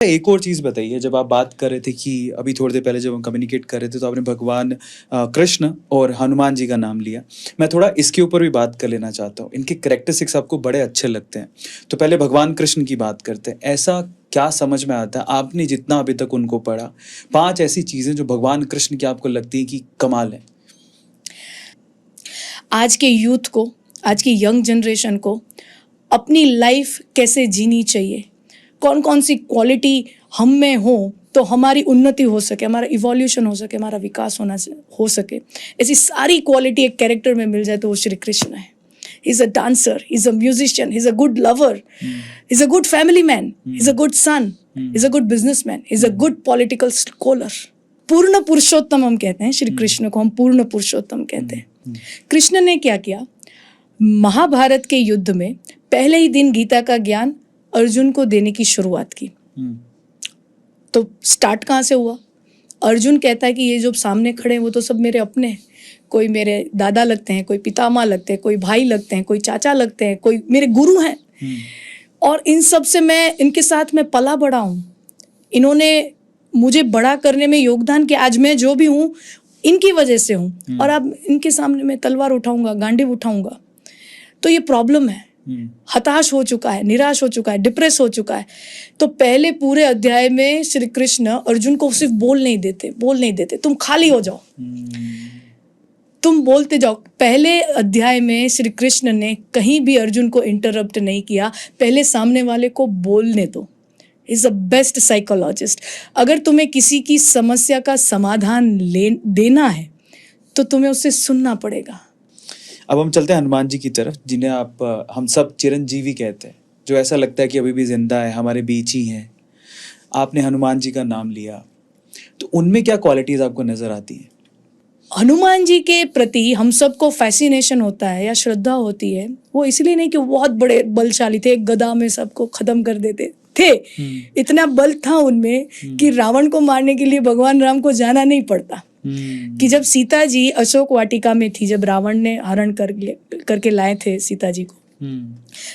एक और चीज़ बताइए, जब आप बात कर रहे थे कि अभी थोड़ी देर पहले जब हम कम्युनिकेट कर रहे थे तो आपने भगवान कृष्ण और हनुमान जी का नाम लिया। मैं थोड़ा इसके ऊपर भी बात कर लेना चाहता हूँ। इनके कैरेक्टरिस्टिक्स आपको बड़े अच्छे लगते हैं। तो पहले भगवान कृष्ण की बात करते हैं। ऐसा क्या समझ में आता है, आपने जितना अभी तक उनको पढ़ा, 5 ऐसी चीज़ें जो भगवान कृष्ण की आपको लगती है कि कमाल है? आज के यूथ को, आज की यंग जनरेशन को अपनी लाइफ कैसे जीनी चाहिए, कौन कौन सी क्वालिटी हम में हो तो हमारी उन्नति हो सके, हमारा इवोल्यूशन हो सके, हमारा विकास हो सके, ऐसी सारी क्वालिटी एक कैरेक्टर में मिल जाए तो वो श्री कृष्ण है. He is a dancer, he is a musician, he is a good lover, he is a good family man, he is a good son, he is a good businessman, he is a good political scholar. पूर्ण पुरुषोत्तम हम कहते हैं श्री कृष्ण को, हम पूर्ण पुरुषोत्तम कहते हैं. कृष्ण ने क्या किया, महाभारत के युद्ध में पहले ही दिन गीता का ज्ञान अर्जुन को देने की शुरुआत की. तो स्टार्ट कहाँ से हुआ? अर्जुन कहता है कि ये जो सामने खड़े हैं वो तो सब मेरे अपने हैं. कोई मेरे दादा लगते हैं, कोई पितामह लगते हैं, कोई भाई लगते हैं, कोई चाचा लगते हैं, कोई मेरे गुरु हैं. और इन सब से मैं, इनके साथ मैं पला बड़ा हूँ. इन्होंने मुझे बड़ा करने में योगदान किया. आज मैं जो भी हूँ इनकी वजह से हूँ. और अब इनके सामने मैं तलवार उठाऊंगा, गांडीव उठाऊंगा. तो ये प्रॉब्लम है. हताश हो चुका है, निराश हो चुका है, डिप्रेस हो चुका है. तो पहले पूरे अध्याय में श्री कृष्ण अर्जुन को सिर्फ बोल नहीं देते, तुम खाली हो जाओ, तुम बोलते जाओ. पहले अध्याय में श्री कृष्ण ने कहीं भी अर्जुन को इंटरप्ट नहीं किया. पहले सामने वाले को बोलने दो. Is the best psychologist. अगर तुम्हें किसी की समस्या का समाधान देना है तो तुम्हें उससे सुनना पड़ेगा. अब हम चलते हैं हनुमान जी की तरफ, जिन्हें आप हम सब चिरंजीवी कहते हैं, जो ऐसा लगता है कि अभी भी जिंदा है, हमारे बीच ही हैं. आपने हनुमान जी का नाम लिया, तो उनमें क्या क्वालिटीज आपको नजर आती हैं? हनुमान जी के प्रति हम सबको फैसिनेशन होता है या श्रद्धा होती है, वो इसलिए नहीं कि वो बहुत बड़े बलशाली थे, एक गदा में सबको खत्म कर देते थे. इतना बल था उनमें कि रावण को मारने के लिए भगवान राम को जाना नहीं पड़ता. कि जब सीता जी अशोक वाटिका में थी, जब रावण ने हरण करके लाए थे सीता जी को,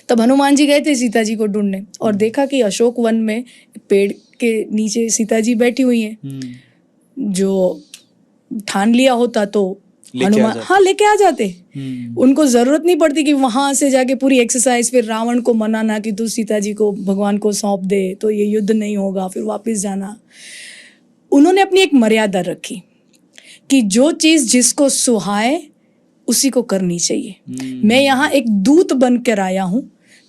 तब हनुमान जी गए थे सीता जी को ढूंढने और देखा कि अशोक वन में पेड़ के नीचे सीता जी बैठी हुई हैं. जो ठान लिया होता तो हनुमान लेके आ जाते. उनको जरूरत नहीं पड़ती कि वहां से जाके पूरी एक्सरसाइज, फिर रावण को मनाना कि तू सीता जी को भगवान को सौंप दे तो ये युद्ध नहीं होगा, फिर वापस जाना. उन्होंने अपनी एक मर्यादा रखी कि जो चीज जिसको सुहाए उसी को करनी चाहिए. मैं यहाँ एक दूत बनकर आया हूँ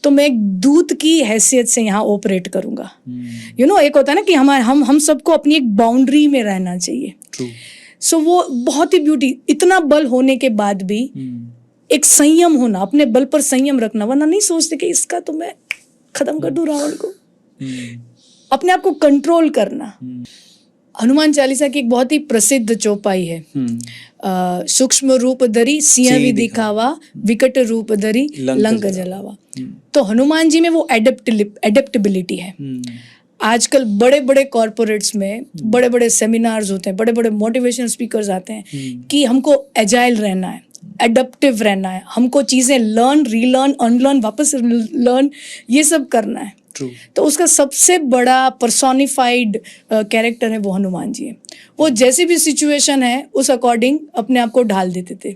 तो मैं एक दूत की हैसियत से यहाँ ऑपरेट करूंगा. एक होता है ना कि हम सबको अपनी एक बाउंड्री में रहना चाहिए. सो वो बहुत ही ब्यूटी. इतना बल होने के बाद भी एक संयम होना, अपने बल पर संयम रखना, वरना नहीं सोचते कि इसका तो मैं खत्म कर दूं रावण को. अपने आप को कंट्रोल करना. हनुमान चालीसा की एक बहुत ही प्रसिद्ध चौपाई है, सूक्ष्म रूप धरी सिंह भी दिखावा, विकट रूप धरी लंक जलावा. तो हनुमान जी में वो एडेप्टेबिलिटी है. आजकल बड़े बड़े कॉर्पोरेट्स में बड़े बड़े सेमिनार्स होते हैं, बड़े बड़े मोटिवेशनल स्पीकर्स आते हैं कि हमको एजाइल रहना है, एडप्टिव रहना है, हमको चीजें लर्न, रीलर्न, अनलर्न, वापस लर्न, ये सब करना है. तो उसका सबसे बड़ा पर्सोनिफाइड कैरेक्टर है वो हनुमान जी है. वो जैसी भी सिचुएशन है उस अकॉर्डिंग अपने आप को ढाल देते थे.